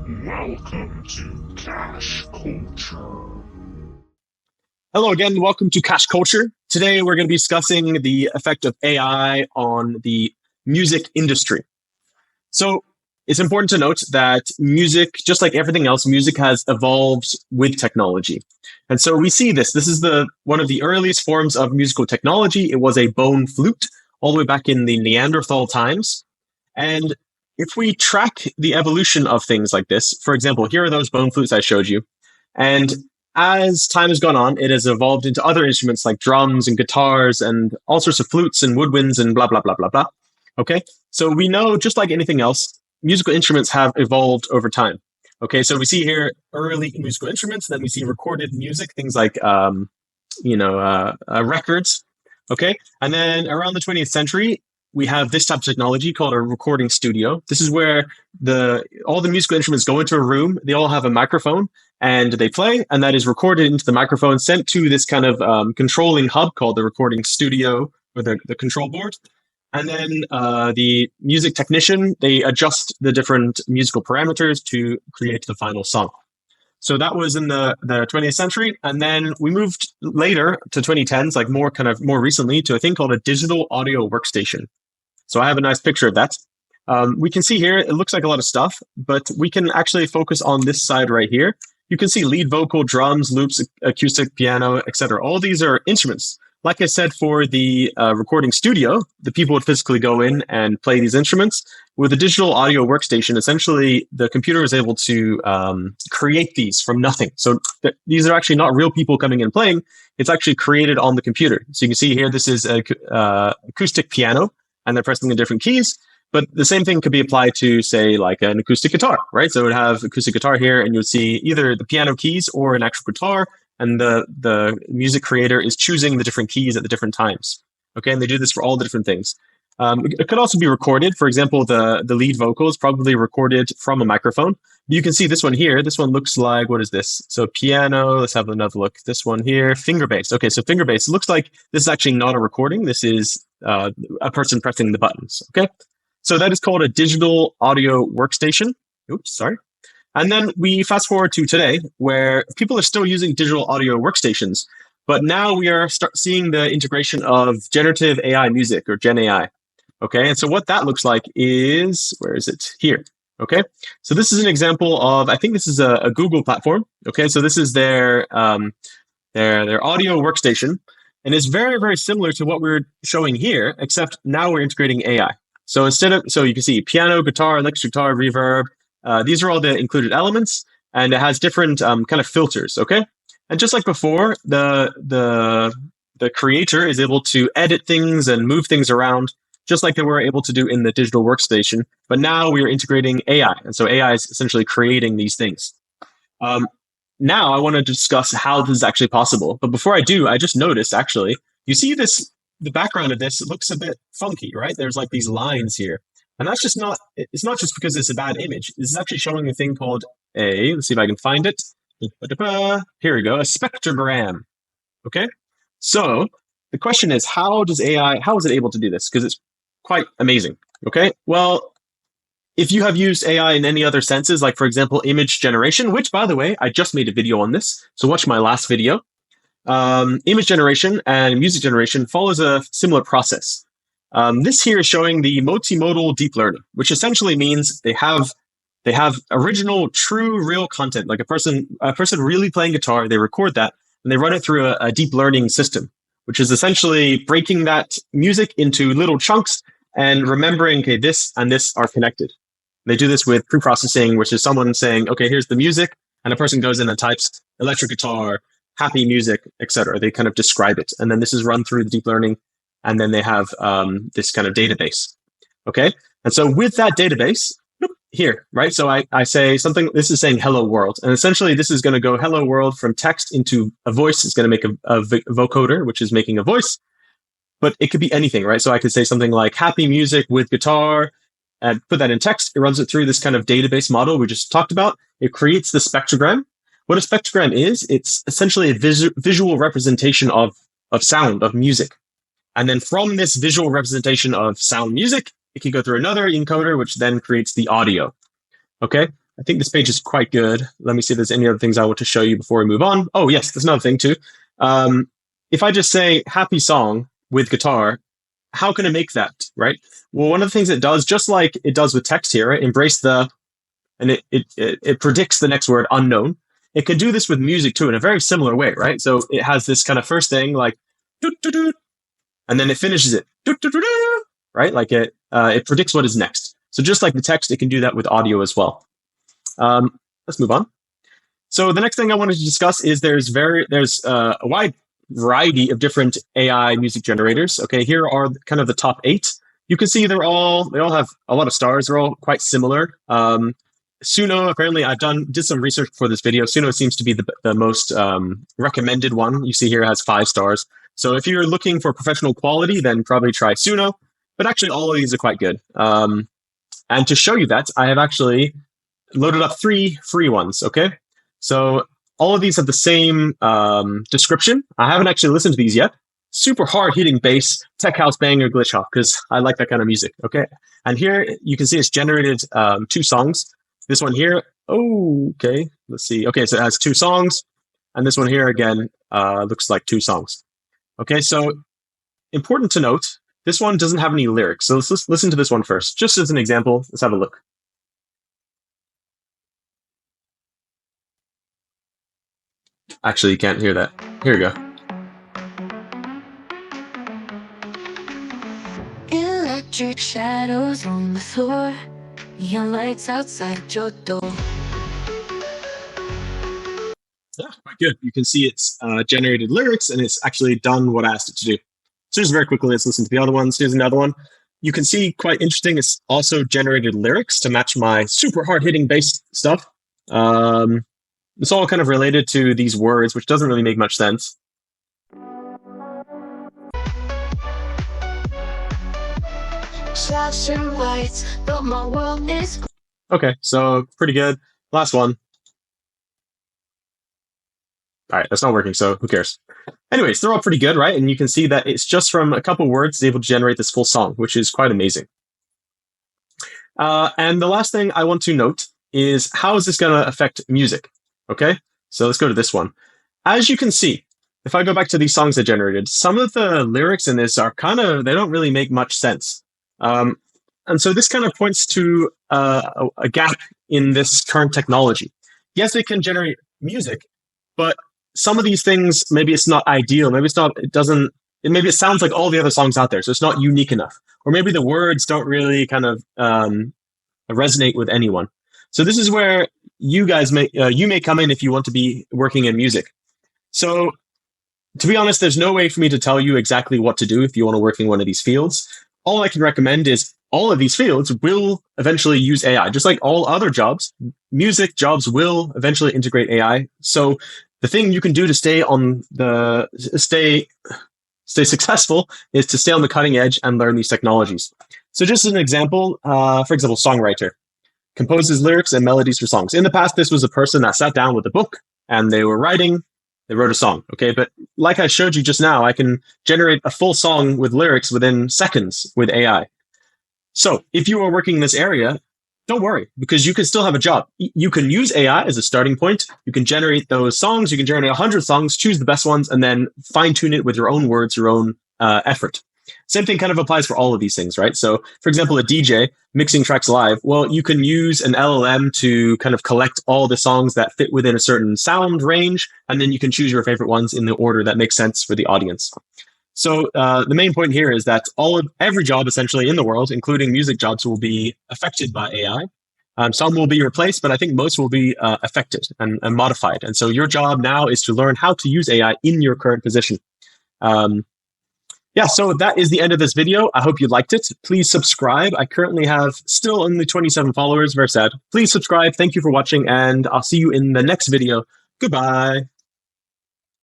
Welcome to CacheCulture. Hello again, welcome to CacheCulture. Today we're going to be discussing the effect of AI on the music industry. So it's important to note that music, just like everything else, music has evolved with technology. And so we see this. This is one of the earliest forms of musical technology. It was a bone flute all the way back in the Neanderthal times. And if we track the evolution of things like this, for example, here are those bone flutes I showed you. And as time has gone on, it has evolved into other instruments like drums and guitars and all sorts of flutes and woodwinds and blah, blah, blah, blah, blah. Okay, so we know, just like anything else, musical instruments have evolved over time. Okay, so we see here early musical instruments, then we see recorded music, things like, records. Okay, and then around the 20th century, we have this type of technology called a recording studio. This is where all the musical instruments go into a room. They all have a microphone and they play, and that is recorded into the microphone, sent to this kind of controlling hub called the recording studio, or the control board. And then the music technician, they adjust the different musical parameters to create the final song. So that was in the 20th century. And then we moved later to 2010s, like more recently, to a thing called a digital audio workstation. So I have a nice picture of that. We can see here, it looks like a lot of stuff, but we can actually focus on this side right here. You can see lead vocal, drums, loops, acoustic, piano, etc. All these are instruments. Like I said, for the recording studio, the people would physically go in and play these instruments. With a digital audio workstation, essentially, the computer is able to create these from nothing. So these are actually not real people coming in and playing. It's actually created on the computer. So you can see here, this is an acoustic piano, and they're pressing the different keys. But the same thing could be applied to, say, like an acoustic guitar, right? So it would have acoustic guitar here, and you would see either the piano keys or an actual guitar, and the music creator is choosing the different keys at the different times. Okay, and they do this for all the different things. It could also be recorded. For example, the lead vocal is probably recorded from a microphone. You can see this one here. This one looks like, what is this? So piano, let's have another look. This one here, finger bass. Okay, so finger bass. It looks like this is actually not a recording. This is a person pressing the buttons, okay? So that is called a digital audio workstation. Oops, sorry. And then we fast forward to today, where people are still using digital audio workstations, but now we are seeing the integration of generative AI music, or Gen AI. Okay, and so what that looks like is, where is it? Here. Okay, so this is an example of, I think this is a Google platform. Okay, so this is their audio workstation, and it's very, very similar to what we're showing here, except now we're integrating AI. So so you can see piano, guitar, electric guitar, reverb. These are all the included elements, and it has different kind of filters. Okay, and just like before, the creator is able to edit things and move things around, just like they were able to do in the digital workstation. But now we are integrating AI, and so AI is essentially creating these things. Now I want to discuss how this is actually possible. But before I do, I just noticed, actually, you see this. The background of this, it looks a bit funky, right? There's like these lines here. And that's just it's not just because it's a bad image. This is actually showing a thing called let's see if I can find it. Here we go, a spectrogram. Okay? So the question is, how is it able to do this? Because it's quite amazing. Okay? Well, if you have used AI in any other senses, like for example, image generation, which by the way, I just made a video on this. So watch my last video. Image generation and music generation follows a similar process. This here is showing the multimodal deep learning, which essentially means they have original, true, real content. Like a person really playing guitar, they record that and they run it through a deep learning system, which is essentially breaking that music into little chunks and remembering, okay, this and this are connected. They do this with pre-processing, which is someone saying, okay, here's the music, and a person goes in and types electric guitar, happy music, etc. They kind of describe it, and then this is run through the deep learning, and then they have this kind of database. Okay, and so with that database here, right? So I say something. This is saying hello world, and essentially this is going to go hello world from text into a voice. It's going to make a vocoder, which is making a voice, but it could be anything, right? So I could say something like happy music with guitar, and put that in text. It runs it through this kind of database model we just talked about. It creates the spectrogram. What a spectrogram is, it's essentially a visual representation of sound, of music. And then from this visual representation of sound music, it can go through another encoder, which then creates the audio. Okay? I think this page is quite good. Let me see if there's any other things I want to show you before we move on. Oh, yes, there's another thing too. If I just say happy song with guitar, how can it make that, right? Well, one of the things it does, just like it does with text here, it embrace the, and it predicts the next word, unknown. It can do this with music too in a very similar way, right? So it has this kind of first thing like, and then it finishes it, right? Like it predicts what is next. So just like the text, it can do that with audio as well. Let's move on. So the next thing I wanted to discuss is there's a wide variety of different AI music generators. Okay, here are kind of the top 8. You can see they all have a lot of stars. They're all quite similar. Suno, apparently, did some research for this video. Suno seems to be the most recommended one. You see here it has 5 stars. So if you're looking for professional quality, then probably try Suno. But actually, all of these are quite good. And to show you that, I have actually loaded up 3 free ones. Okay, so all of these have the same description. I haven't actually listened to these yet. Super hard-hitting bass, tech house banger glitch hop, because I like that kind of music. Okay, and here you can see it's generated 2 songs. This one here, okay, let's see. Okay, so it has 2 songs, and this one here again looks like 2 songs. Okay, so important to note, this one doesn't have any lyrics. So let's listen to this one first, just as an example. Let's have a look. Actually, you can't hear that. Here we go. Electric shadows on the floor, neon lights outside your door. Yeah, quite good. You can see it's generated lyrics and it's actually done what I asked it to do. So just very quickly, let's listen to the other ones. Here's another one. You can see quite interesting. It's also generated lyrics to match my super hard-hitting bass stuff. It's all kind of related to these words, which doesn't really make much sense. Flashing lights, but my world is. Okay, so pretty good. Last one. All right, that's not working, so who cares? Anyways, they're all pretty good, right? And you can see that it's just from a couple words it's able to generate this full song, which is quite amazing. And the last thing I want to note is how is this going to affect music? Okay, so let's go to this one. As you can see, if I go back to these songs I generated, some of the lyrics in this are they don't really make much sense. And so this kind of points to a gap in this current technology. Yes, it can generate music, but some of these things, maybe it's not ideal. Maybe maybe it sounds like all the other songs out there, so it's not unique enough. Or maybe the words don't really kind of resonate with anyone. So this is where you guys may come in if you want to be working in music. So to be honest, there's no way for me to tell you exactly what to do if you want to work in one of these fields. All I can recommend is all of these fields will eventually use AI. Just like all other jobs, music jobs will eventually integrate AI. So the thing you can do to stay successful is to stay on the cutting edge and learn these technologies. So just as an example, for example, songwriter composes lyrics and melodies for songs. In the past, this was a person that sat down with a book and they wrote a song. Okay, but like I showed you just now, I can generate a full song with lyrics within seconds with AI. So if you are working in this area, don't worry, because you can still have a job. You can use AI as a starting point. You can generate those songs. You can generate 100 songs, choose the best ones, and then fine-tune it with your own words, your own effort. Same thing kind of applies for all of these things, right? So, for example, a DJ mixing tracks live, well, you can use an LLM to kind of collect all the songs that fit within a certain sound range, and then you can choose your favorite ones in the order that makes sense for the audience. So the main point here is that every job essentially in the world, including music jobs, will be affected by AI. Some will be replaced, but I think most will be affected and modified. And so your job now is to learn how to use AI in your current position. Yeah, so that is the end of this video. I hope you liked it. Please subscribe. I currently have still only 27 followers, very sad. Please subscribe. Thank you for watching, and I'll see you in the next video. Goodbye.